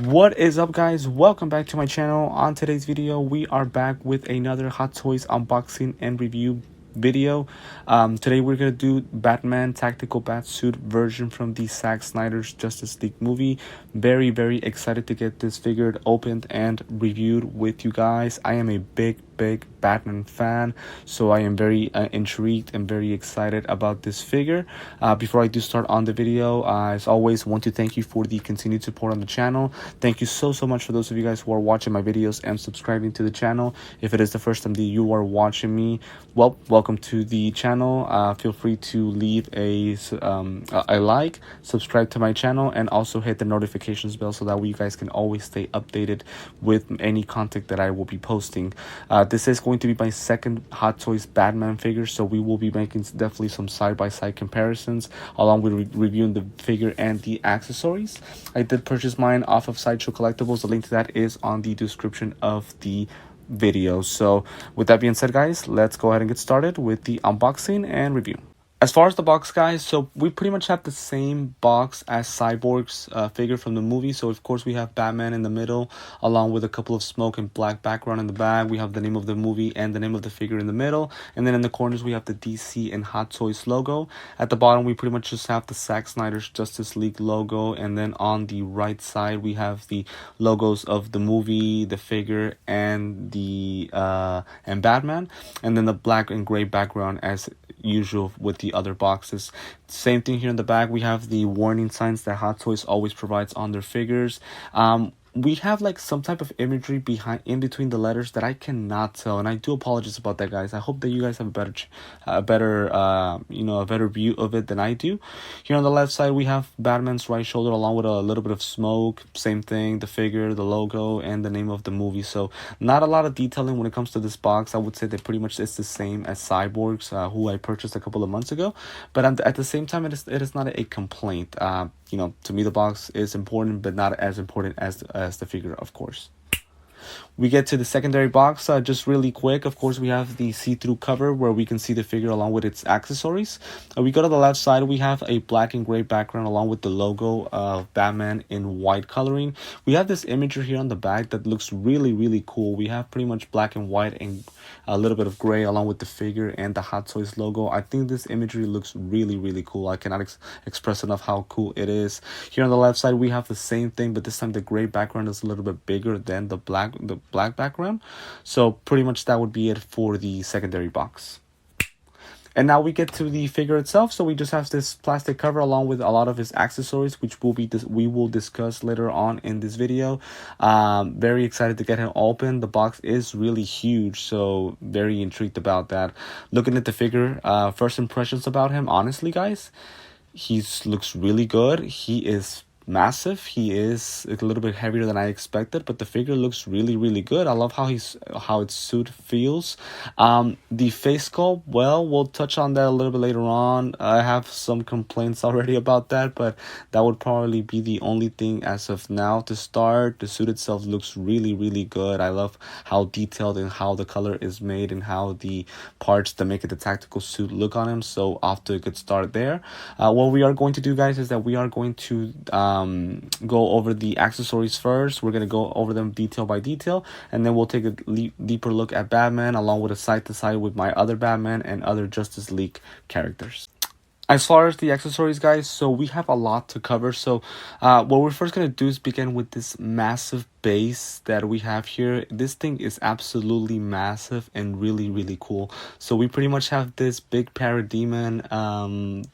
What is up, guys? Welcome back to my channel. On today's video we are back with another Hot Toys unboxing and review video. Today we're gonna do Batman Tactical Batsuit version from the Zack Snyder's Justice League movie. Very excited to get this figured, opened, and reviewed with you guys. I am a big Batman fan, so I am very intrigued and very excited about this figure. Before I do start on the video, as always, want to thank you for the continued support on the channel. Thank you so much for those of you guys who are watching my videos and subscribing to the channel. If it is the first time that you are watching me, well, welcome to the channel. Feel free to leave a like, subscribe to my channel, and also hit the notifications bell so that way you guys can always stay updated with any content that I will be posting. This is going to be my second Hot Toys Batman figure, so we will be making definitely some side-by-side comparisons along with reviewing the figure and the accessories. I did purchase mine off of Sideshow Collectibles. The link to that is on the description of the video. So with that being said, guys, let's go ahead and get started with the unboxing and review. As far as the box, guys, so we pretty much have the same box as Cyborg's figure from the movie. So of course we have Batman in the middle, along with a couple of smoke and black background in the back. We have the name of the movie and the name of the figure in the middle, and then in the corners we have the DC and Hot Toys logo. At the bottom we pretty much just have the Zack Snyder's Justice League logo, and then on the right side we have the logos of the movie, the figure, and the and Batman, and then the black and gray background as usual with the other boxes. Same thing here in the back. We have the warning signs that Hot Toys always provides on their figures. We have like some type of imagery in between the letters that I cannot tell, and I do apologize about that, guys. I hope that you guys have a better view of it than I do. Here on the left side we have Batman's right shoulder along with a little bit of smoke. Same thing, the figure, the logo, and the name of the movie. So not a lot of detailing when it comes to this box. I would say that pretty much it's the same as Cyborg's, who I purchased a couple of months ago, but at the same time it is not a complaint. To me the box is important, but not as important as the figure, of course. We get to the secondary box, just really quick. Of course, we have the see-through cover where we can see the figure along with its accessories. We go to the left side, we have a black and gray background along with the logo of Batman in white coloring. We have this imagery here on the back that looks really cool. We have pretty much black and white and a little bit of gray along with the figure and the Hot Toys logo. I think this imagery looks really cool. I cannot express enough how cool it is. Here on the left side, we have the same thing, but this time the gray background is a little bit bigger than the black background. So pretty much that would be it for the secondary box. And now we get to the figure itself. So we just have this plastic cover along with a lot of his accessories, which we will discuss later on in this video. Very excited to get him open. The box is really huge, so very intrigued about that. Looking at the figure, first impressions about him, honestly, guys, he looks really good. He is massive. He is a little bit heavier than I expected, but the figure looks really good. I love how its suit feels. The face sculpt, well, we'll touch on that a little bit later on. I have some complaints already about that, but that would probably be the only thing as of now to start. The suit itself looks really good. I love how detailed and how the color is made and how the parts that make it the tactical suit look on him. So off to a good start there. What we are going to do, guys, is that we are going to go over the accessories first. We're going to go over them detail by detail, and then we'll take a deeper look at Batman along with a side to side with my other Batman and other Justice League characters. As far as the accessories, guys, so we have a lot to cover. So what we're first going to do is begin with this massive base that we have here. This thing is absolutely massive and really cool. So we pretty much have this big parademon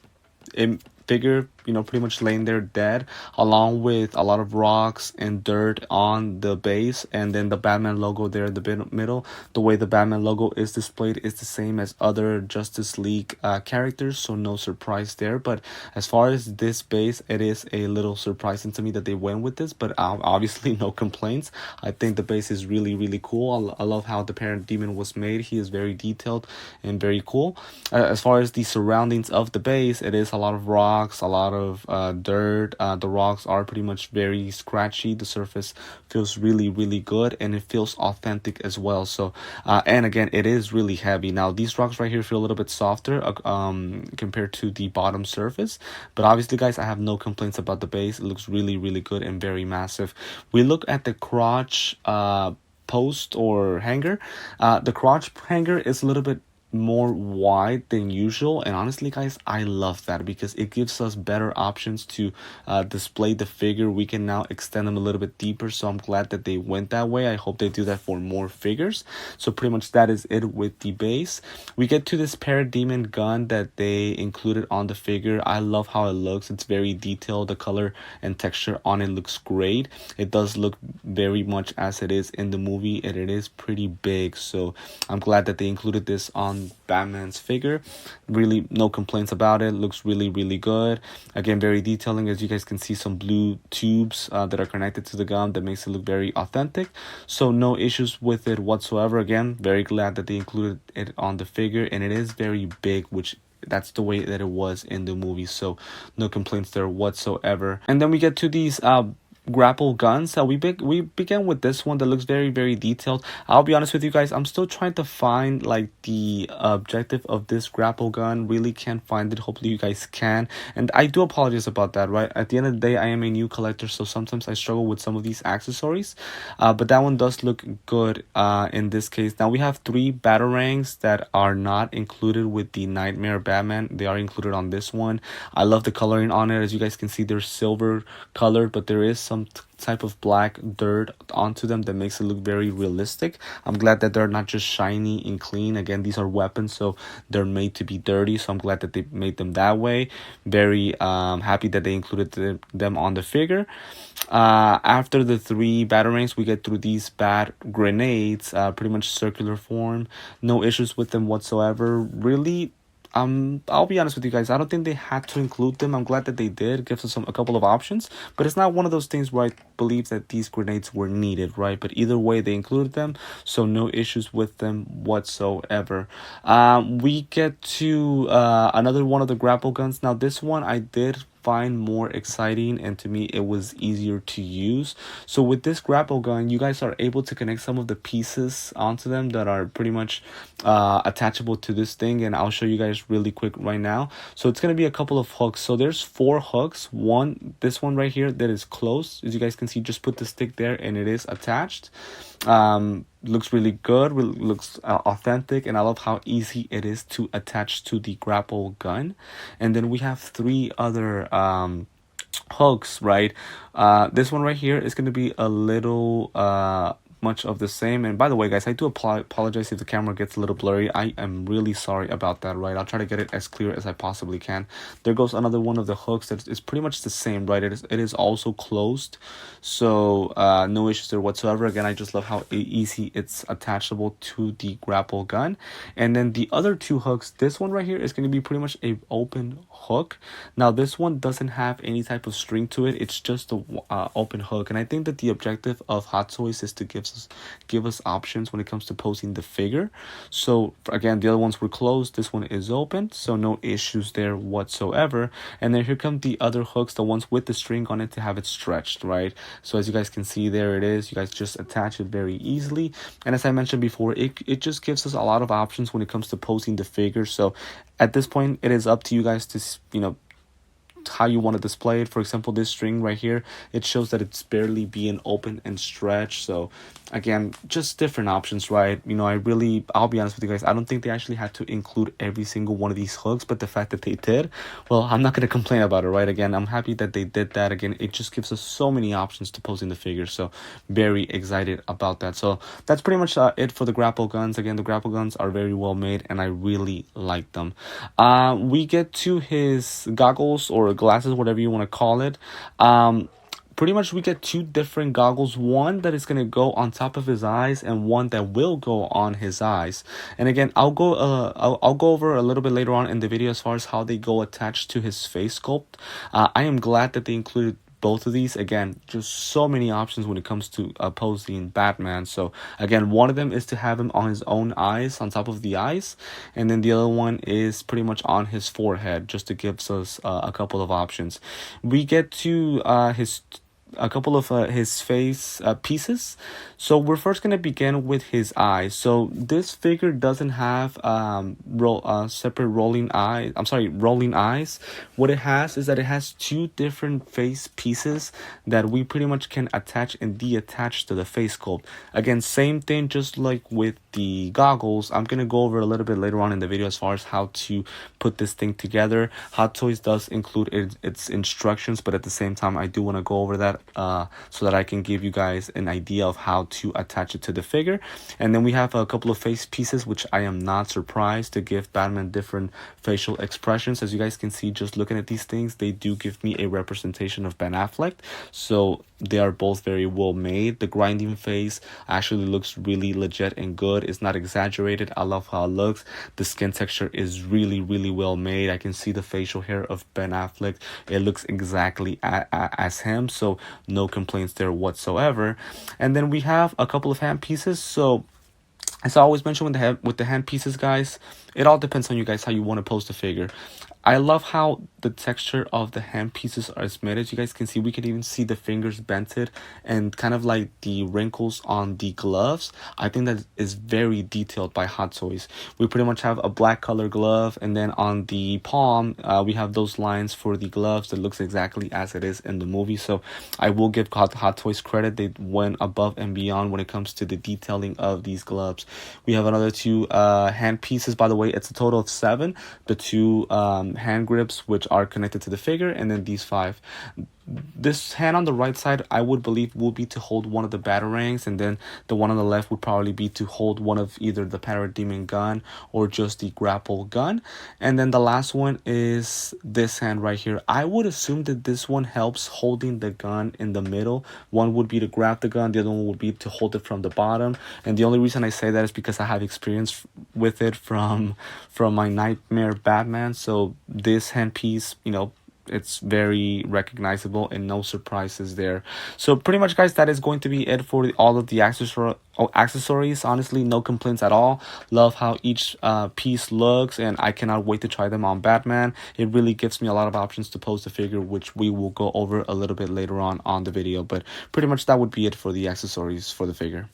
figure, pretty much laying there dead, along with a lot of rocks and dirt on the base, and then the Batman logo there in the middle. The way the Batman logo is displayed is the same as other Justice League characters, so no surprise there. But as far as this base, it is a little surprising to me that they went with this, but obviously no complaints. I think the base is really cool. I love how the Parademon was made. He is very detailed and very cool. As far as the surroundings of the base, it is a lot of rocks, a lot of dirt. The rocks are pretty much very scratchy. The surface feels really good, and it feels authentic as well. So and again, it is really heavy. Now these rocks right here feel a little bit softer compared to the bottom surface, but obviously guys, I have no complaints about the base. It looks really good and very massive. We look at the crotch post or hanger. The crotch hanger is a little bit more wide than usual, and honestly guys, I love that because it gives us better options to display the figure. We can now extend them a little bit deeper, so I'm glad that they went that way. I hope they do that for more figures. So pretty much that is it with the base. We get to this parademon gun that they included on the figure. I love how it looks. It's very detailed. The color and texture on it looks great. It does look very much as it is in the movie, and it is pretty big, so I'm glad that they included this on Batman's figure. Really no complaints about it. Looks really good. Again, very detailing. As you guys can see, some blue tubes that are connected to the gun that makes it look very authentic, so no issues with it whatsoever. Again, very glad that they included it on the figure, and it is very big, which that's the way that it was in the movie, so no complaints there whatsoever. And then we get to these grapple guns. We began with this one that looks very detailed. I'll be honest with you guys, I'm still trying to find like the objective of this grapple gun. Really can't find it. Hopefully you guys can, and I do apologize about that, right? At the end of the day, I am a new collector, so sometimes I struggle with some of these accessories, but that one does look good in this case. Now we have 3 batarangs that are not included with the Nightmare Batman. They are included on this one. I love the coloring on it. As you guys can see, they're silver colored, but there is some type of black dirt onto them that makes it look very realistic. I'm glad that they're not just shiny and clean. Again, these are weapons, so they're made to be dirty, so I'm glad that they made them that way. Very happy that they included them on the figure. After the 3 batarangs, we get through these bat grenades, pretty much circular form. No issues with them whatsoever. Really, I'll be honest with you guys, I don't think they had to include them. I'm glad that they did. It gives us a couple of options, but it's not one of those things where I believe that these grenades were needed, right? But either way, they included them, so no issues with them whatsoever. We get to another one of the grapple guns. Now this one I did find more exciting, and to me it was easier to use. So with this grapple gun, you guys are able to connect some of the pieces onto them that are pretty much attachable to this thing, and I'll show you guys really quick right now. So it's going to be a couple of hooks. So there's 4 hooks. This one right here that is closed, as you guys can see, just put the stick there and it is attached. Looks really good, looks authentic, and I love how easy it is to attach to the grapple gun. And then we have 3 other hooks, right? This one right here is going to be a little much of the same. And by the way guys, I do apologize if the camera gets a little blurry. I am really sorry about that, right? I'll try to get it as clear as I possibly can. There goes another one of the hooks that is pretty much the same, right? It is also closed, so no issues there whatsoever. Again, I just love how easy it's attachable to the grapple gun. And then the other 2 hooks, this one right here is going to be pretty much a open hook. Now this one doesn't have any type of string to it. It's just a open hook, and I think that the objective of Hot Toys is to give us options when it comes to posing the figure. So again, the other ones were closed, this one is open, so no issues there whatsoever. And then here come the other hooks, the ones with the string on it to have it stretched, right? So as you guys can see, there it is. You guys just attach it very easily, and as I mentioned before, it just gives us a lot of options when it comes to posing the figure. So at this point, it is up to you guys to, you know, how you want to display it. For example, this string right here, it shows that it's barely being open and stretched. So again, just different options, right? You know, I'll be honest with you guys, I don't think they actually had to include every single one of these hooks, but the fact that they did, well, I'm not going to complain about it, right? Again, I'm happy that they did that. Again, it just gives us so many options to posing the figure, so very excited about that. So that's pretty much it for the grapple guns. Again, the grapple guns are very well made, and I really like them. We get to his goggles or glasses, whatever you want to call it. Pretty much we get 2 different goggles, one that is going to go on top of his eyes and one that will go on his eyes. And again, I'll go over a little bit later on in the video as far as how they go attached to his face sculpt. I am glad that they included both of these. Again, just so many options when it comes to posing Batman. So again, one of them is to have him on his own eyes, on top of the eyes, and then the other one is pretty much on his forehead, just to give us a couple of options. We get to his a couple of his face pieces. So we're first going to begin with his eyes. So this figure doesn't have separate rolling eyes. What it has is that it has two different face pieces that we pretty much can attach and detach to the face sculpt. Again, same thing, just like with the goggles. I'm going to go over a little bit later on in the video as far as how to put this thing together. Hot Toys does include its instructions, but at the same time, I do want to go over that so that I can give you guys an idea of how to attach it to the figure. And then we have a couple of face pieces, which I am not surprised to give Batman different facial expressions. As you guys can see, just looking at these things, they do give me a representation of Ben Affleck. So they are both very well made. The grinding face actually looks really legit and good. It's not exaggerated. I love how it looks. The skin texture is really, really well made. I can see the facial hair of Ben Affleck. It looks exactly as him, so no complaints there whatsoever. And then we have a couple of hand pieces. So as I always mention with the hand pieces, guys, it all depends on you guys how you want to pose the figure. I love how the texture of the hand pieces are made. As you guys can see, we can even see the fingers bented and kind of like the wrinkles on the gloves. I think that is very detailed by Hot Toys. We pretty much have a black color glove, and then on the palm, we have those lines for the gloves that looks exactly as it is in the movie. So I will give Hot Toys credit. They went above and beyond when it comes to the detailing of these gloves. We have another two hand pieces. By the way, it's a total of 7. The two hand grips which are connected to the figure, and then these 5. This hand on the right side, I would believe, will be to hold one of the batarangs, and then the one on the left would probably be to hold one of either the parademon gun or just the grapple gun. And then the last one is this hand right here. I would assume that this one helps holding the gun in the middle. One would be to grab the gun, the other one would be to hold it from the bottom. And the only reason I say that is because I have experience with it from my Nightmare Batman. So this hand piece, you know, it's very recognizable and no surprises there. So pretty much, guys, that is going to be it for all of the accessories. Honestly, no complaints at all. Love how each piece looks, and I cannot wait to try them on Batman. It really gives me a lot of options to pose the figure, which we will go over a little bit later on the video. But pretty much that would be it for the accessories for the figure.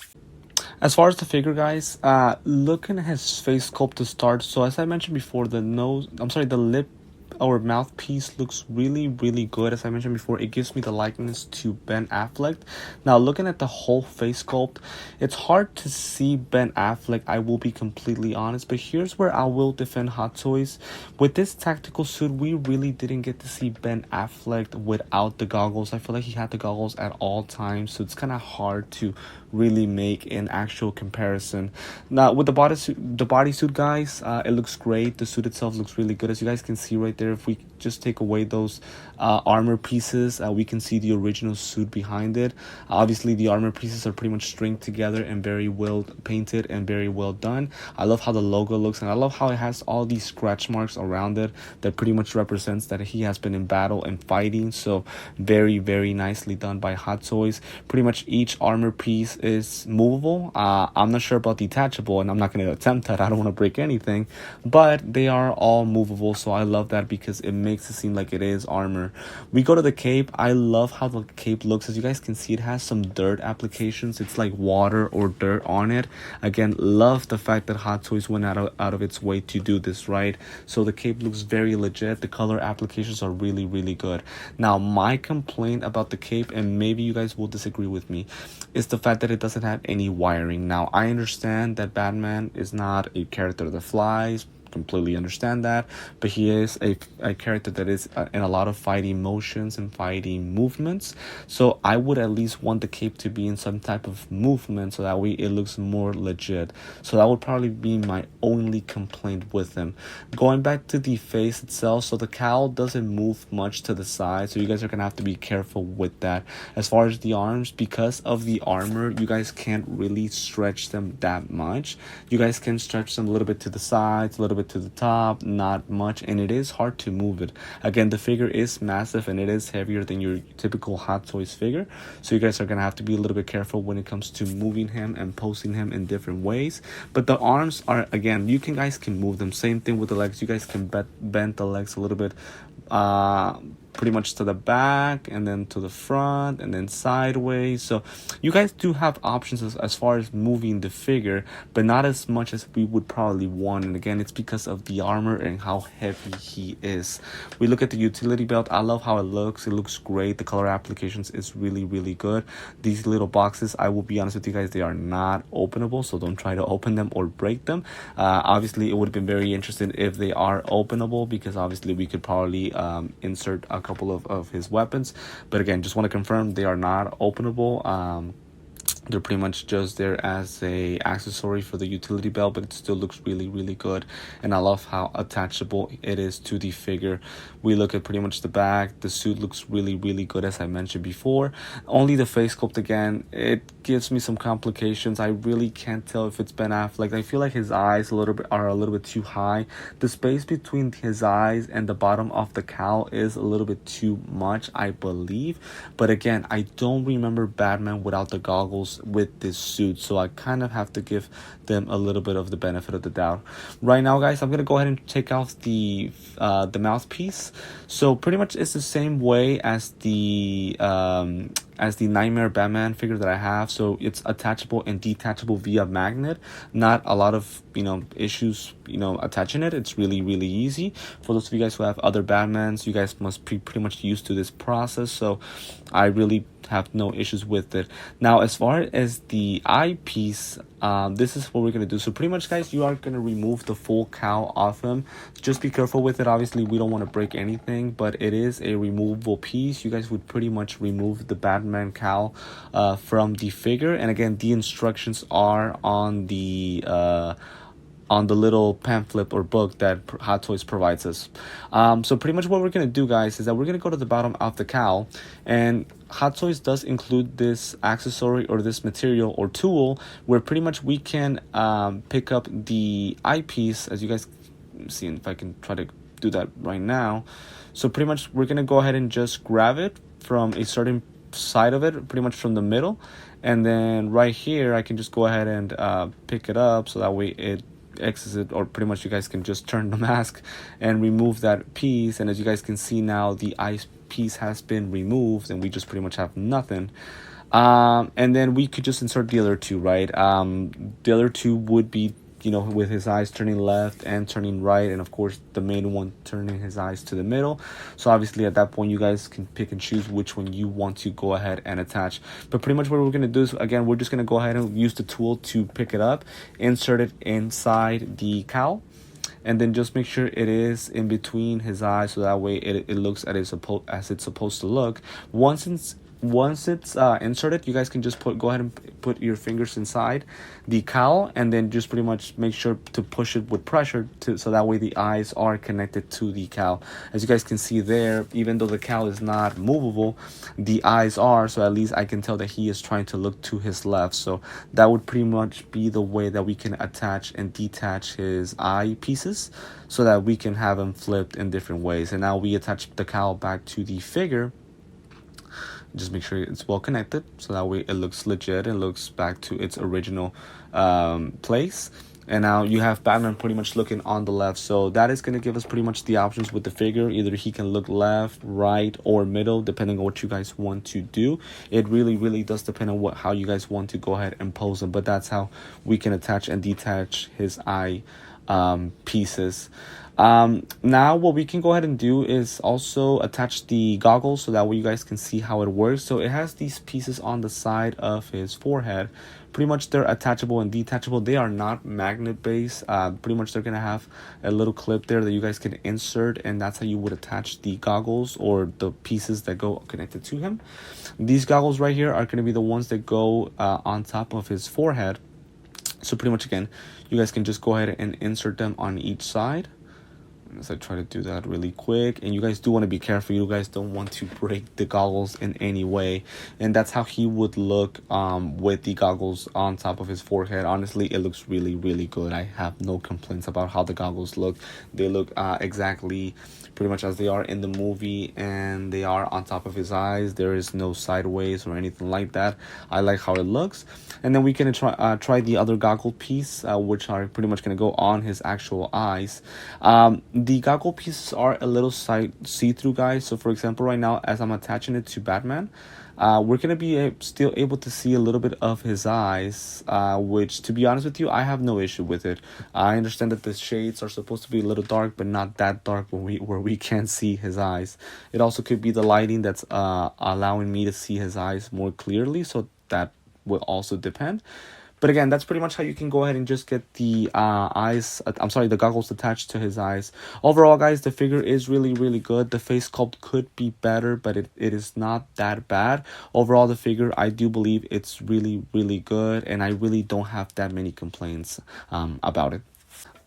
As far as the figure, guys, looking at his face sculpt to start. So as I mentioned before, the lip or mouthpiece looks really, really good. As I mentioned before, it gives me the likeness to Ben Affleck. Now, looking at the whole face sculpt, it's hard to see Ben Affleck, I will be completely honest, but here's where I will defend Hot Toys. With this tactical suit, we really didn't get to see Ben Affleck without the goggles. I feel like he had the goggles at all times, so it's kind of hard to really make an actual comparison. Now, with the bodysuit, guys, it looks great. The suit itself looks really good. As you guys can see right there, if we just take away those armor pieces, we can see the original suit behind it. Obviously, the armor pieces are pretty much stringed together and very well painted and very well done. I love how the logo looks, and I love how it has all these scratch marks around it that pretty much represents that he has been in battle and fighting. So very, very nicely done by Hot Toys. Pretty much each armor piece is movable. I'm not sure about detachable, and I'm not going to attempt that. I don't want to break anything, but they are all movable, so I love that because it makes it seem like it is armor. We go to the cape. I love how the cape looks. As you guys can see, it has some dirt applications. It's like water or dirt on it. Again, love the fact that Hot Toys went out of its way to do this, right? So the cape looks very legit. The color applications are really, really good. Now, my complaint about the cape, and maybe you guys will disagree with me, is the fact that it doesn't have any wiring. Now, I understand that Batman is not a character that flies. Completely understand that, but he is a character that is in a lot of fighting motions and fighting movements, so I would at least want the cape to be in some type of movement so that way it looks more legit. So that would probably be my only complaint with him. Going back to the face itself, so the cowl doesn't move much to the side, so you guys are gonna have to be careful with that. As far as the arms, because of the armor, you guys can't really stretch them that much. You guys can stretch them a little bit to the sides, a little bit bit to the top, not much, and it is hard to move it. Again, the figure is massive and it is heavier than your typical Hot Toys figure, so you guys are gonna have to be a little bit careful when it comes to moving him and posing him in different ways. But the arms are, again, you guys can move them. Same thing with the legs. You guys can bend the legs a little bit, pretty much to the back and then to the front and then sideways. So you guys do have options as far as moving the figure, but not as much as we would probably want. And again, it's because of the armor and how heavy he is. We look at the utility belt. I love how it looks. It looks great. The color applications is really, really good. These little boxes, I will be honest with you guys, they are not openable, so don't try to open them or break them. Obviously it would have been very interesting if they are openable, because obviously we could probably insert a couple of his weapons, but again, just want to confirm they are not openable. They're pretty much just there as a accessory for the utility belt, but it still looks really, really good. And I love how attachable it is to the figure. We look at pretty much the back. The suit looks really, really good, as I mentioned before. Only the face sculpt, again, it gives me some complications. I really can't tell if it's Ben Affleck. I feel like his eyes are a little bit too high. The space between his eyes and the bottom of the cowl is a little bit too much, I believe. But again, I don't remember Batman without the goggles with this suit, so I kind of have to give them a little bit of the benefit of the doubt. Right now, guys, I'm gonna go ahead and take off the mouthpiece. So pretty much it's the same way as the Nightmare Batman figure that I have. So it's attachable and detachable via magnet. Not a lot of issues attaching it. It's really, really easy. For those of you guys who have other Batmans, you guys must be pretty much used to this process, so I really have no issues with it. Now, as far as the eyepiece, this is what we're gonna do. So pretty much, guys, you are gonna remove the full cowl off him. Just be careful with it. Obviously, we don't want to break anything, but it is a removable piece. You guys would pretty much remove the Batman cowl from the figure, and again, the instructions are on the little pamphlet or book that Hot Toys provides us. So pretty much what we're going to do, guys, is that we're going to go to the bottom of the cowl, and Hot Toys does include this accessory or this material or tool where pretty much we can pick up the eyepiece, as you guys see, if I can try to do that right now. So pretty much we're going to go ahead and just grab it from a certain side of it, pretty much from the middle, and then right here I can just go ahead and pick it up, so that way it exits it, or pretty much you guys can just turn the mask and remove that piece. And as you guys can see now, the eye piece has been removed and we just pretty much have nothing. And then we could just insert the other two, right? The other two would be with his eyes turning left and turning right, and of course the main one turning his eyes to the middle. So obviously at that point you guys can pick and choose which one you want to go ahead and attach. But pretty much what we're going to do is, again, we're just going to go ahead and use the tool to pick it up, insert it inside the cowl, and then just make sure it is in between his eyes, so that way it looks as it's supposed to look. Once it's inserted, you guys can just go ahead and put your fingers inside the cowl, and then just pretty much make sure to push it with pressure so that way the eyes are connected to the cowl. As you guys can see there, even though the cowl is not movable, the eyes are, so at least I can tell that he is trying to look to his left. So that would pretty much be the way that we can attach and detach his eye pieces, so that we can have them flipped in different ways. And now we attach the cowl back to the figure. Just make sure it's well connected, so that way it looks legit and looks back to its original place. And now you have Batman pretty much looking on the left, so that is going to give us pretty much the options with the figure. Either he can look left, right, or middle, depending on what you guys want to do. It really, really does depend on how you guys want to go ahead and pose him, but that's how we can attach and detach his eye pieces. Now what we can go ahead and do is also attach the goggles, so that way you guys can see how it works. So it has these pieces on the side of his forehead. Pretty much they're attachable and detachable. They are not magnet based. Pretty much they're gonna have a little clip there that you guys can insert, and that's how you would attach the goggles or the pieces that go connected to him. These goggles right here are gonna be the ones that go on top of his forehead. So pretty much, again, you guys can just go ahead and insert them on each side. as I try to do that really quick. And you guys do want to be careful. You guys don't want to break the goggles in any way. And that's how he would look with the goggles on top of his forehead. Honestly, it looks really, really good. I have no complaints about how the goggles look. They look exactly pretty much as they are in the movie, and they are on top of his eyes. There is no sideways or anything like that. I like how it looks. And then we can try the other goggle piece, which are pretty much going to go on his actual eyes. The goggle pieces are a little see-through, guys. So for example, right now, as I'm attaching it to Batman, we're going to be still able to see a little bit of his eyes, which, to be honest with you, I have no issue with it. I understand that the shades are supposed to be a little dark, but not that dark where we can't see his eyes. It also could be the lighting that's allowing me to see his eyes more clearly, so that will also depend. But again, that's pretty much how you can go ahead and just get the the goggles attached to his eyes. Overall, guys, the figure is really, really good. The face sculpt could be better, but it is not that bad. Overall, the figure, I do believe it's really, really good, and I really don't have that many complaints about it.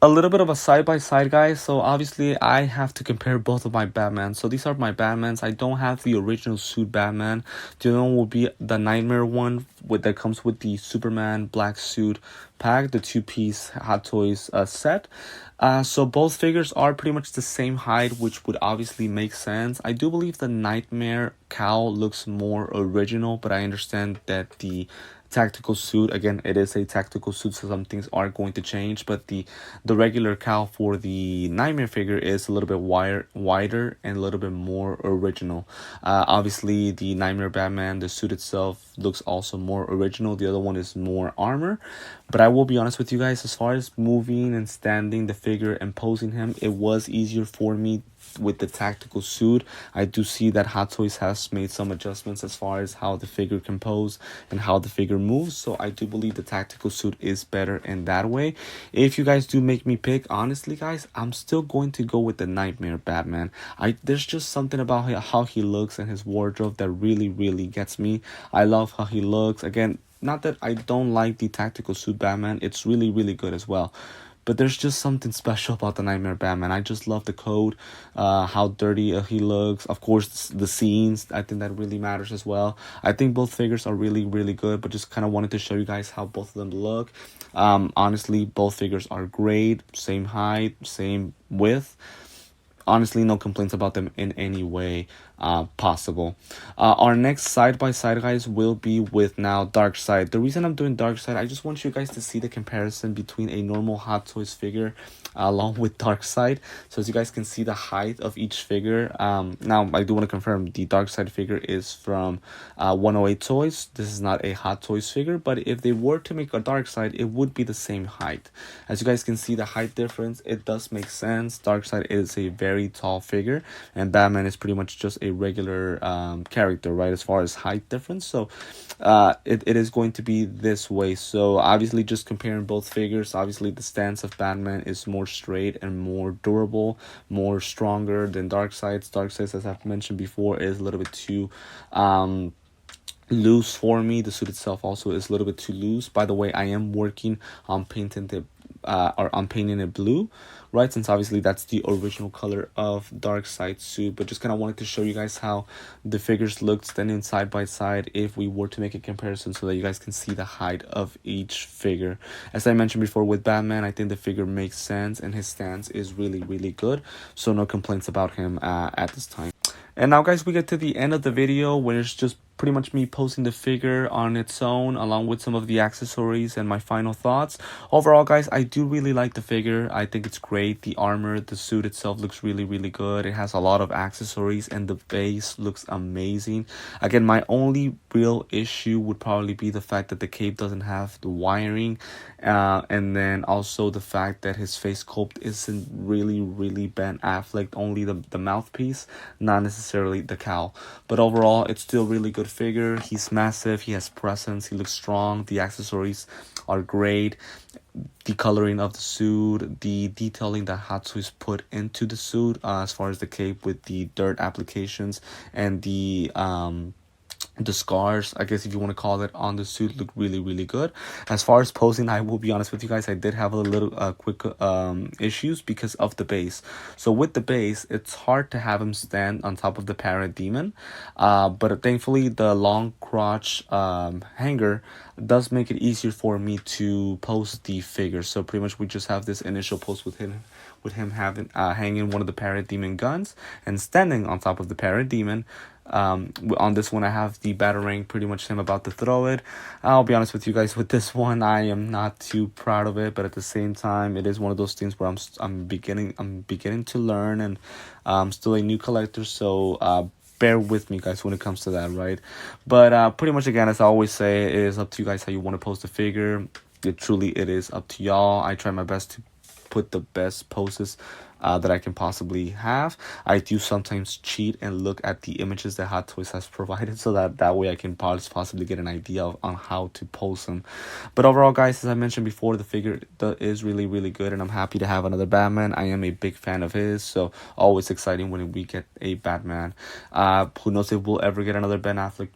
A little bit of a side-by-side, guys. So obviously I have to compare both of my Batmans. So these are my Batmans. I don't have the original suit Batman. The other one will be the Nightmare one that comes with the Superman black suit pack, the two-piece Hot Toys set. So both figures are pretty much the same height, which would obviously make sense. I do believe the Nightmare cowl looks more original, but I understand that the tactical suit, again, it is a tactical suit, so some things are going to change, but the regular cowl for the Nightmare figure is a little bit wider and a little bit more original. Obviously the Nightmare Batman, the suit itself looks also more original. The other one is more armor. But I will be honest with you guys, as far as moving and standing the figure and posing him, it was easier for me with the tactical suit. I do see that Hot Toys has made some adjustments as far as how the figure can pose and how the figure moves, so I do believe the tactical suit is better in that way. If you guys do make me pick, honestly guys, I'm still going to go with the Nightmare Batman. There's just something about how he looks and his wardrobe that really, really gets me. I love how he looks. Again, not that I don't like the tactical suit Batman, it's really, really good as well. But there's just something special about the Nightmare Batman. I just love the coat, how dirty he looks. Of course, the scenes, I think that really matters as well. I think both figures are really, really good, but just kind of wanted to show you guys how both of them look. Honestly, both figures are great. Same height, same width. Honestly, no complaints about them in any way possible. Our next side-by-side, guys, will be with now Darkseid. The reason I'm doing Darkseid, I just want you guys to see the comparison between a normal Hot Toys figure along with Darkseid. So as you guys can see the height of each figure. Now, I do want to confirm the Darkseid figure is from 108 Toys. This is not a Hot Toys figure, but if they were to make a Darkseid, it would be the same height. As you guys can see the height difference, it does make sense. Darkseid is a very tall figure, and Batman is pretty much just a regular character, right, as far as height difference. So it is going to be this way. So obviously, just comparing both figures, obviously the stance of Batman is more straight and more durable, more stronger than Darkseid's. Darkseid, as I've mentioned before, is a little bit too loose for me. The suit itself also is a little bit too loose. By the way, I am working on painting it blue, right, since obviously that's the original color of Darkseid's suit. But just kind of wanted to show you guys how the figures look standing side by side if we were to make a comparison, so that you guys can see the height of each figure. As I mentioned before, with Batman, I think the figure makes sense and his stance is really, really good, so no complaints about him at this time. And now, guys, we get to the end of the video, where it's just pretty much me posting the figure on its own, along with some of the accessories and my final thoughts. Overall, guys, I do really like the figure. I think it's great. The armor, the suit itself looks really, really good. It has a lot of accessories, and the base looks amazing. Again, my only real issue would probably be the fact that the cape doesn't have the wiring, and then also the fact that his face sculpt isn't really, really Ben Affleck, only the mouthpiece, not necessarily the cowl. But overall, it's still really good figure. He's massive, he has presence, he looks strong, the accessories are great, the coloring of the suit, the detailing that Hot Toys put into the suit, as far as the cape with the dirt applications and the the scars, I guess if you want to call it, on the suit look really good. As far as posing, I will be honest with you guys, I did have a little quick issues because of the base. So with the base, it's hard to have him stand on top of the parademon, but thankfully the long crotch hanger does make it easier for me to pose the figure. So pretty much we just have this initial pose with him having hanging one of the parademon guns and standing on top of the parademon. On this one, I have the batarang, pretty much him about to throw it. I'll be honest with you guys, with this one, I am not too proud of it, but at the same time, it is one of those things where I'm beginning to learn, and I'm still a new collector, so bear with me, guys, when it comes to that, right? But pretty much, again, as I always say, it is up to you guys how you want to post a figure. It is up to y'all. I try my best to put the best poses that I can possibly have. I do sometimes cheat and look at the images that Hot Toys has provided, so that way I can possibly get an idea on how to pose them. But overall, guys, as I mentioned before, the figure is really good, and I'm happy to have another Batman. I am a big fan of his, so always exciting when we get a Batman. Who knows if we'll ever get another Ben Affleck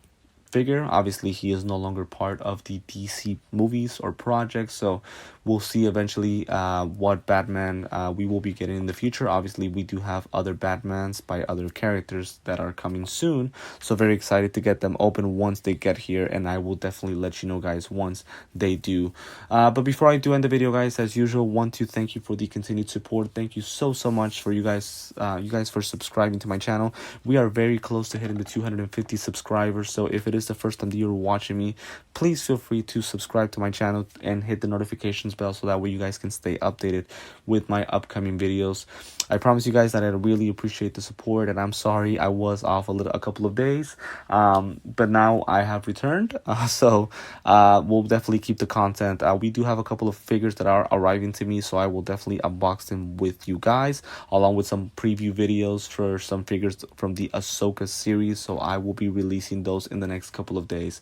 figure. Obviously, he is no longer part of the DC movies or projects, so we'll see eventually what Batman we will be getting in the future. Obviously, we do have other Batmans by other characters that are coming soon, so very excited to get them open once they get here, and I will definitely let you know, guys, once they do. But before I do end the video, guys, as usual, want to thank you for the continued support. Thank you so much for you guys for subscribing to my channel. We are very close to hitting the 250 subscribers, so if it is the first time that you're watching me, please feel free to subscribe to my channel and hit the notifications bell, so that way you guys can stay updated with my upcoming videos. I promise you guys that I really appreciate the support, and I'm sorry I was off a couple of days, but now I have returned, so we'll definitely keep the content. We do have a couple of figures that are arriving to me, so I will definitely unbox them with you guys, along with some preview videos for some figures from the Ahsoka series, so I will be releasing those in the next couple of days.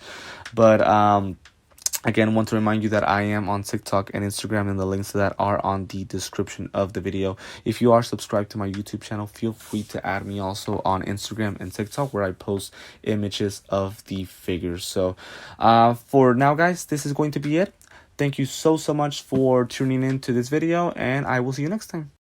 But again, want to remind you that I am on TikTok and Instagram, and the links to that are on the description of the video. If you are subscribed to my YouTube channel, feel free to add me also on Instagram and TikTok, where I post images of the figures. So for now, guys, this is going to be it. Thank you so much for tuning in to this video, and I will see you next time.